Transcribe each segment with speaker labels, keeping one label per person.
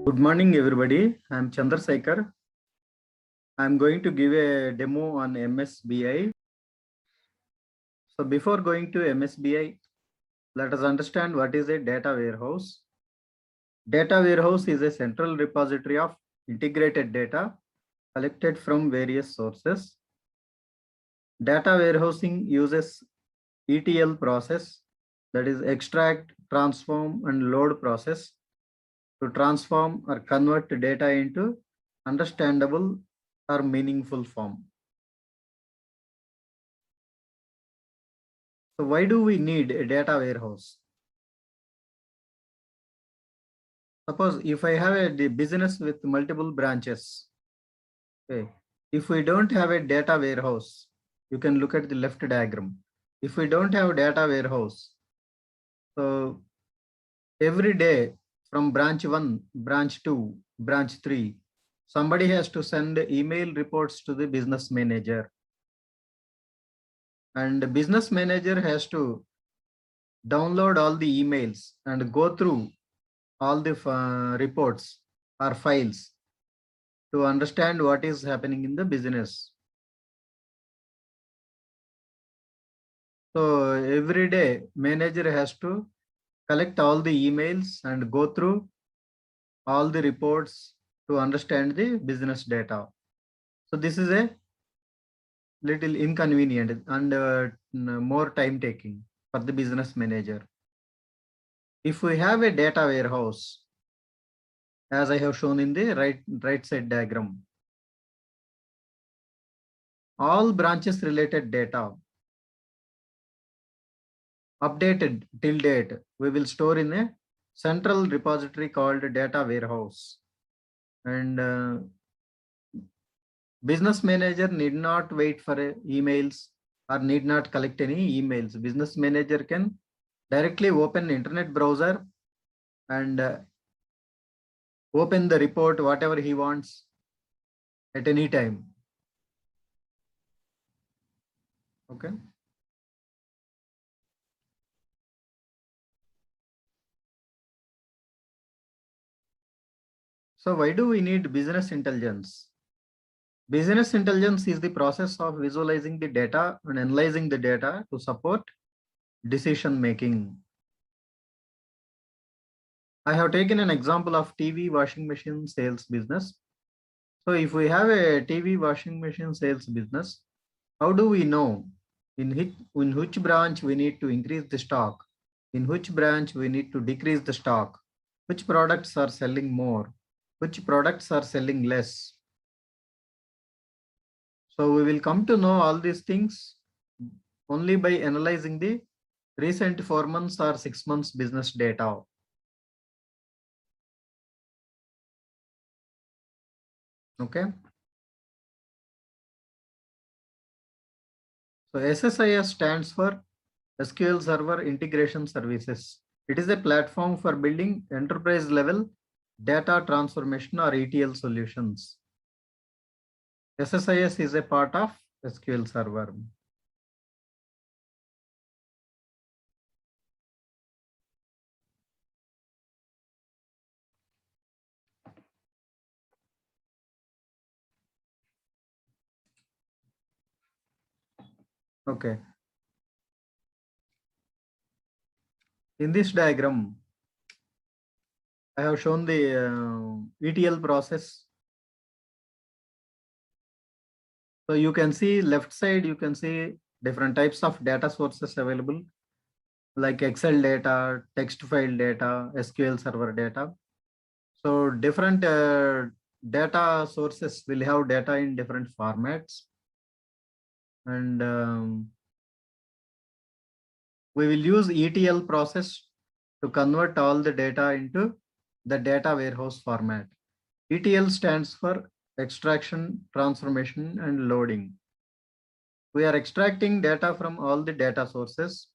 Speaker 1: Good morning, everybody. I'm Chandrasekhar. I'm going to give a demo on MSBI. So before going to MSBI, let us understand what is a data warehouse. Data warehouse is a central repository of integrated data collected from various sources. Data warehousing uses ETL process, that is extract, transform, and load process, to transform or convert data into understandable or meaningful form. So why do we need a data warehouse? Suppose if I have a business with multiple branches, okay, if we don't have a data warehouse, you can look at the left diagram. If we don't have a data warehouse, so every day from branch 1, branch 2, branch 3, somebody has to send email reports to the business manager. And the business manager has to download all the emails and go through all the reports or files to understand what is happening in the business. So every day manager has to collect all the emails and go through all the reports to understand the business data. So this is a little inconvenient and more time taking for the business manager. If we have a data warehouse, as I have shown in the right side diagram, all branches related data updated till date, we will store in a central repository called data warehouse. And business manager need not wait for emails or need not collect any emails. Business manager can directly open internet browser and open the report, whatever he wants at any time. Okay. So why do we need business intelligence? Business intelligence is the process of visualizing the data and analyzing the data to support decision making. I have taken an example of TV washing machine sales business. So if we have a TV washing machine sales business, how do we know in which branch we need to increase the stock, in which branch we need to decrease the stock, which products are selling more, which products are selling less? So we will come to know all these things only by analyzing the recent 4 months or 6 months business data. Okay. So SSIS stands for SQL Server Integration Services. It is a platform for building enterprise level data transformation or ETL solutions. SSIS is a part of SQL Server. Okay. In this diagram, I have shown the ETL process. So you can see left side, you can see different types of data sources available, like Excel data, text file data, SQL Server data. So different data sources will have data in different formats. And we will use ETL process to convert all the data into the data warehouse format. ETL stands for extraction, transformation, and loading. We are extracting data from all the data sources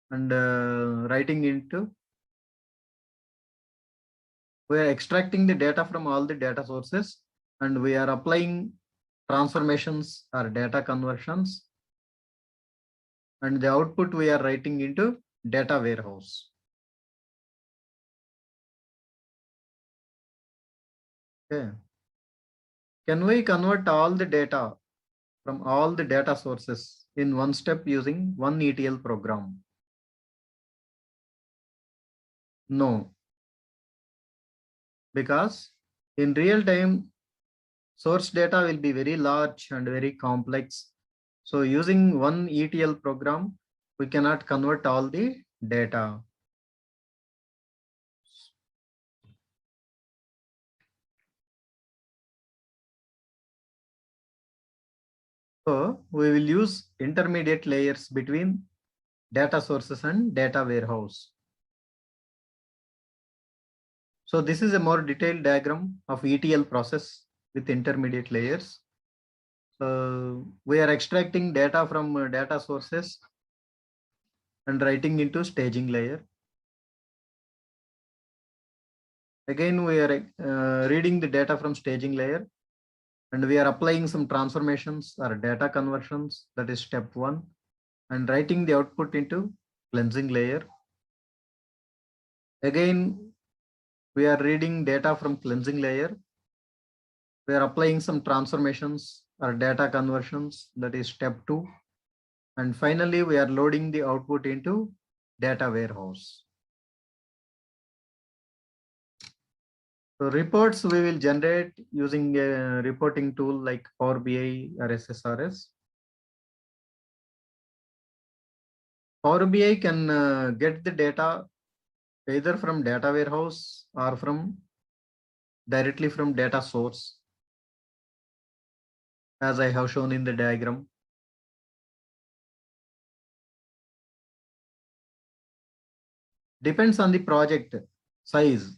Speaker 1: and we are extracting the data from all the data sources and we are applying transformations or data conversions, and the output we are writing into data warehouse. Okay. Can we convert all the data from all the data sources in one step using one ETL program? No, because in real time, source data will be very large and very complex. So using one ETL program, we cannot convert all the data. So we will use intermediate layers between data sources and data warehouse. So this is a more detailed diagram of ETL process with intermediate layers. So we are extracting data from data sources and writing into staging layer. Again, we are reading the data from staging layer and we are applying some transformations or data conversions. That is step 1, and writing the output into cleansing layer. Again, we are reading data from cleansing layer. We are applying some transformations or data conversions. That is step 2. And finally, we are loading the output into data warehouse. So reports we will generate using a reporting tool like Power BI or SSRS. Power BI can get the data either from data warehouse or from directly from data source, as I have shown in the diagram. Depends on the project size.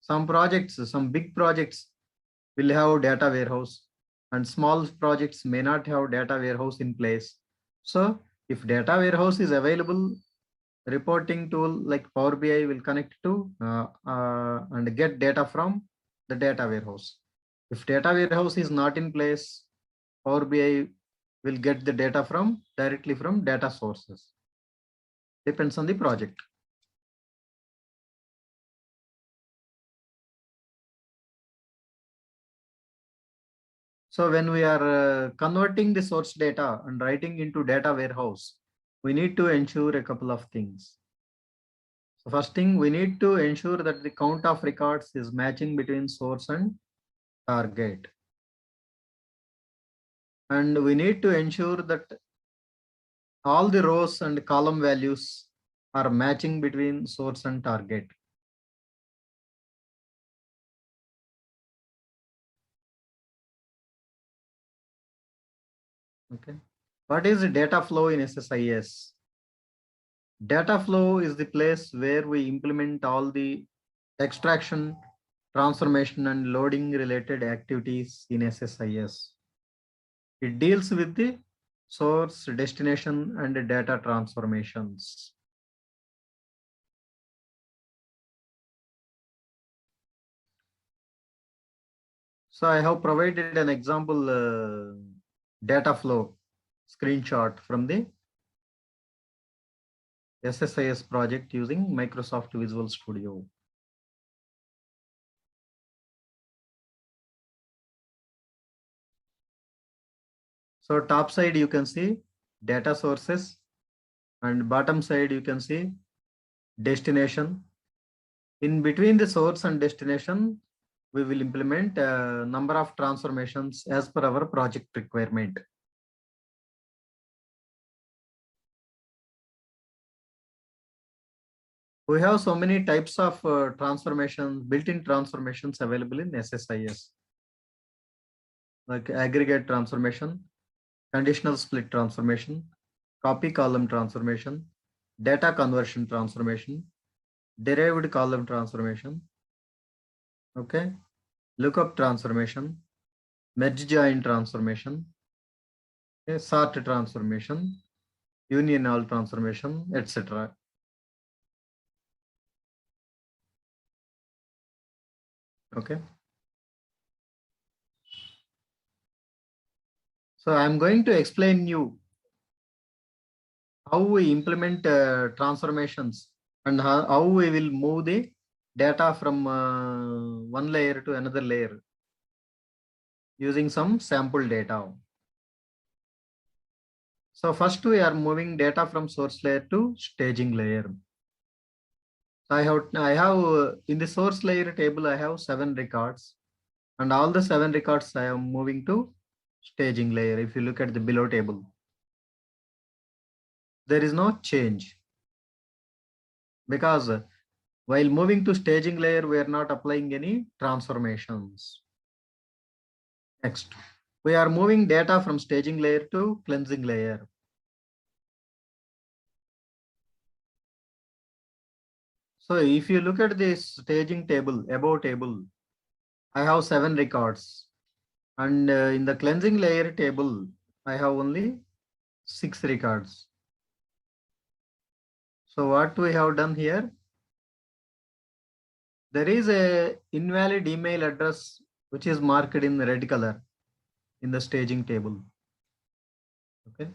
Speaker 1: Some projects, some big projects will have data warehouse and small projects may not have data warehouse in place. So if data warehouse is available, reporting tool like Power BI will connect to and get data from the data warehouse. If data warehouse is not in place, Power BI will get the data from directly from data sources. Depends on the project. So when we are converting the source data and writing into data warehouse, we need to ensure a couple of things. So first thing, we need to ensure that the count of records is matching between source and target. And we need to ensure that all the rows and column values are matching between source and target. Okay. What is data flow in SSIS? Data flow is the place where we implement all the extraction, transformation, and loading related activities in SSIS. It deals with the source, destination, and data transformations. So I have provided an example data flow screenshot from the SSIS project using Microsoft Visual Studio. So top side you can see data sources and bottom side you can see destination. In between the source and destination, we will implement a number of transformations as per our project requirement. We have so many types of transformations, built-in transformations available in SSIS, like aggregate transformation, conditional split transformation, copy column transformation, data conversion transformation, derived column transformation, okay, lookup transformation, merge join transformation, okay, sort transformation, union all transformation, etc. Okay. So I'm going to explain you how we implement transformations and how we will move the data from one layer to another layer using some sample data. So first we are moving data from source layer to staging layer. So I have in the source layer table, I have 7 records, and all the 7 records I am moving to staging layer. If you look at the below table, there is no change because while moving to staging layer, we are not applying any transformations. Next, we are moving data from staging layer to cleansing layer. So if you look at this staging table, above table, I have 7 records. And in the cleansing layer table, I have only 6 records. So what we have done here, there is a invalid email address which is marked in red color in the staging table. Okay.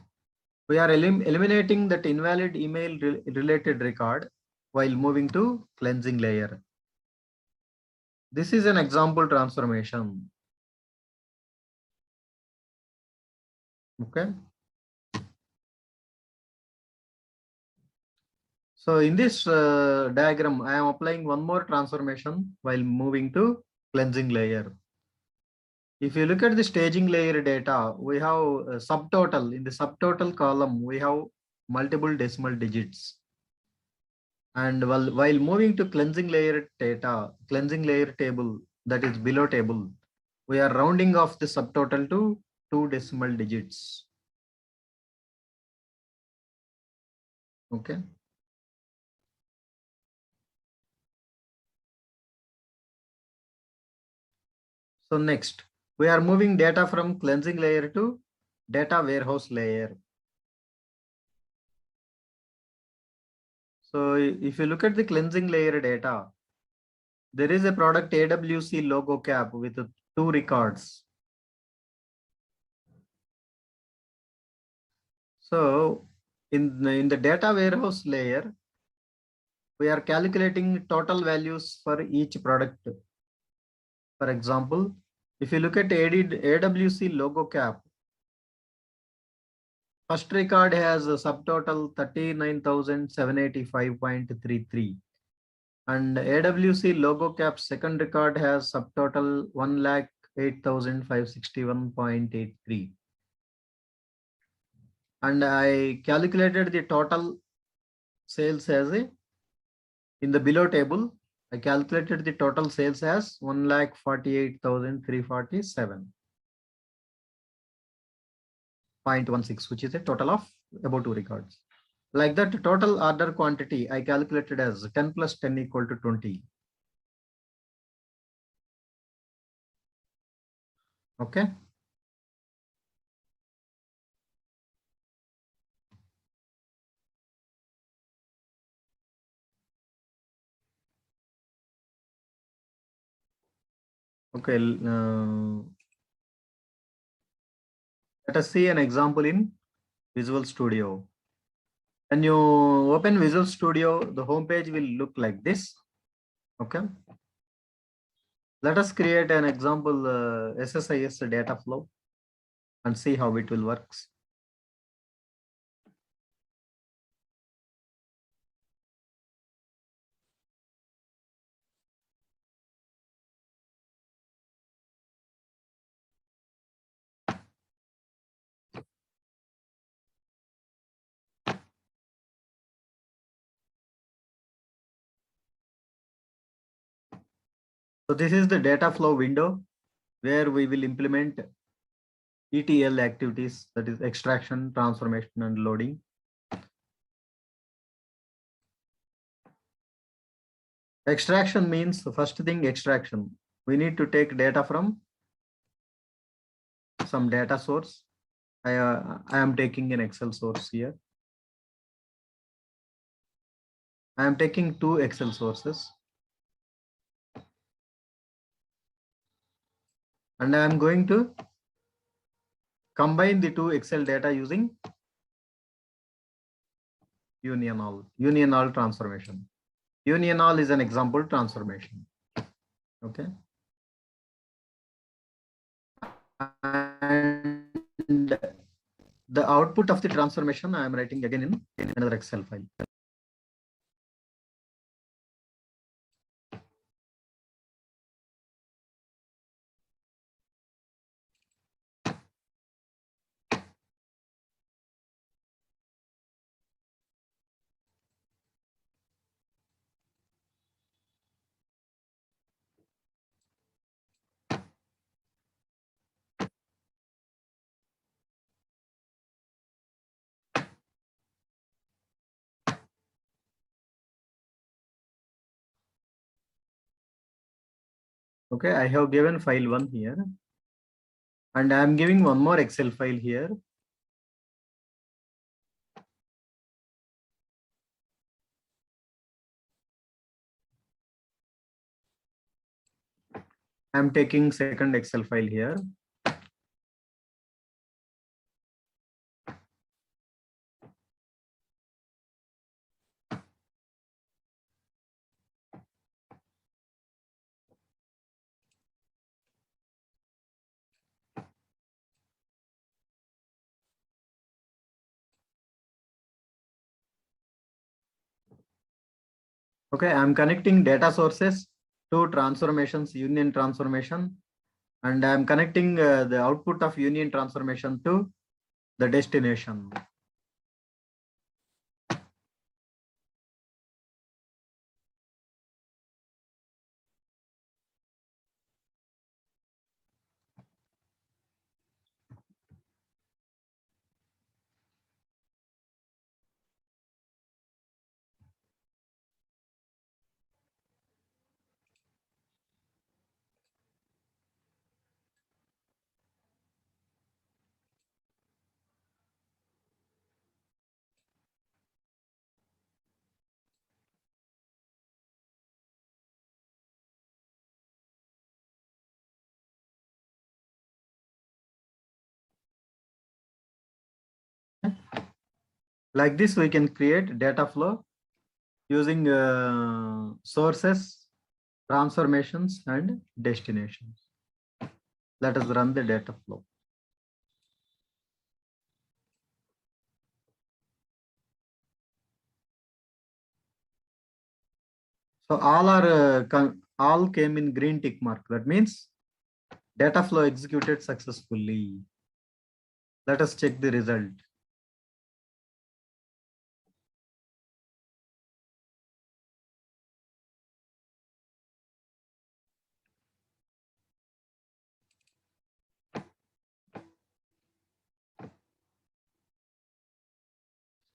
Speaker 1: We are eliminating that invalid email related record while moving to cleansing layer. This is an example transformation. Okay. So in this diagram, I am applying one more transformation while moving to cleansing layer. If you look at the staging layer data, we have a subtotal. In the subtotal column, we have multiple decimal digits. And while moving to cleansing layer data, cleansing layer table, that is below table, we are rounding off the subtotal to 2 decimal digits. Okay. So next, we are moving data from cleansing layer to data warehouse layer. So if you look at the cleansing layer data, there is a product AWC logo cap with 2 records. So in the data warehouse layer, we are calculating total values for each product. For example, if you look at AWC logo cap, first record has a subtotal 39,785.33. And AWC logo cap second record has subtotal 1,08,561.83. And I calculated the total sales as a, in the below table, I calculated the total sales as 1,48,347.16, which is a total of about 2 records. Like that, total order quantity I calculated as 10 plus 10 equal to 20. Okay. Okay. Let us see an example in Visual Studio. When you open Visual Studio, the home page will look like this. Okay. Let us create an example SSIS data flow and see how it will work. So this is the data flow window where we will implement ETL activities, that is extraction, transformation, and loading. Extraction means the first thing extraction. We need to take data from some data source. I am taking an Excel source here. I am taking 2 Excel sources. And I am going to combine the 2 Excel data using union all transformation. Union all is an example transformation. Okay. And the output of the transformation I am writing again in another Excel file. Okay, I have given file 1 here, and I am giving one more Excel file here. I am taking second Excel file here. Okay, I'm connecting data sources to transformations, union transformation, and I'm connecting the output of union transformation to the destination. Like this, we can create data flow using sources, transformations, and destinations. Let us run the data flow. So all came in green tick mark. That means data flow executed successfully. Let us check the result.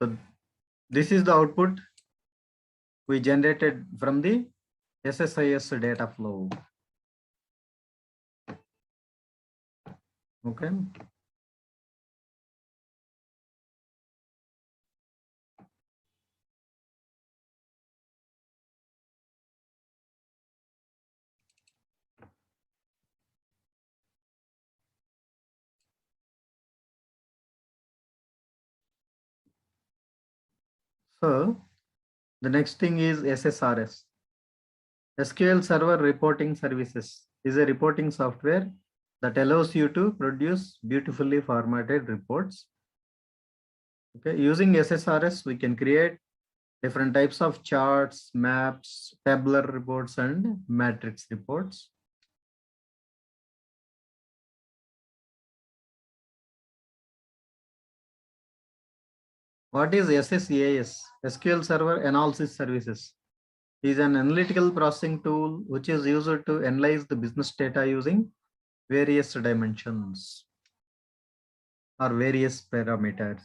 Speaker 1: So this is the output we generated from the SSIS data flow. Okay. So the next thing is SSRS. SQL Server Reporting Services is a reporting software that allows you to produce beautifully formatted reports. Okay, using SSRS, we can create different types of charts, maps, tabular reports, and matrix reports. What is SSAS? SQL Server Analysis Services is an analytical processing tool which is used to analyze the business data using various dimensions or various parameters.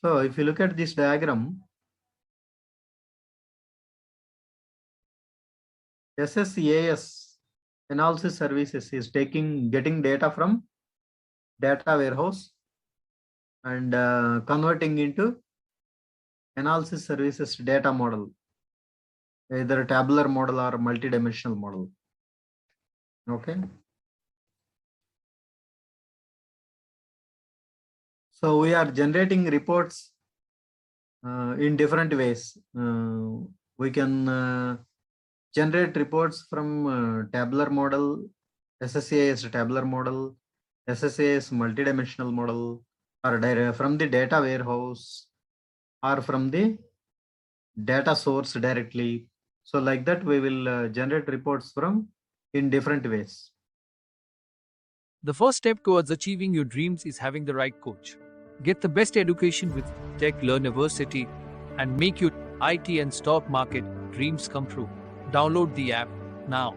Speaker 1: So if you look at this diagram, SSAS analysis services is getting data from data warehouse and converting into analysis services data model, either a tabular model or multidimensional model. Okay. So we are generating reports in different ways. We can generate reports from tabular model, SSAS tabular model, SSAS multidimensional model, or from the data warehouse, or from the data source directly. So like that, we will generate reports from in different ways.
Speaker 2: The first step towards achieving your dreams is having the right coach. Get the best education with Tech Learniversity and make your IT and stock market dreams come true. Download the app now.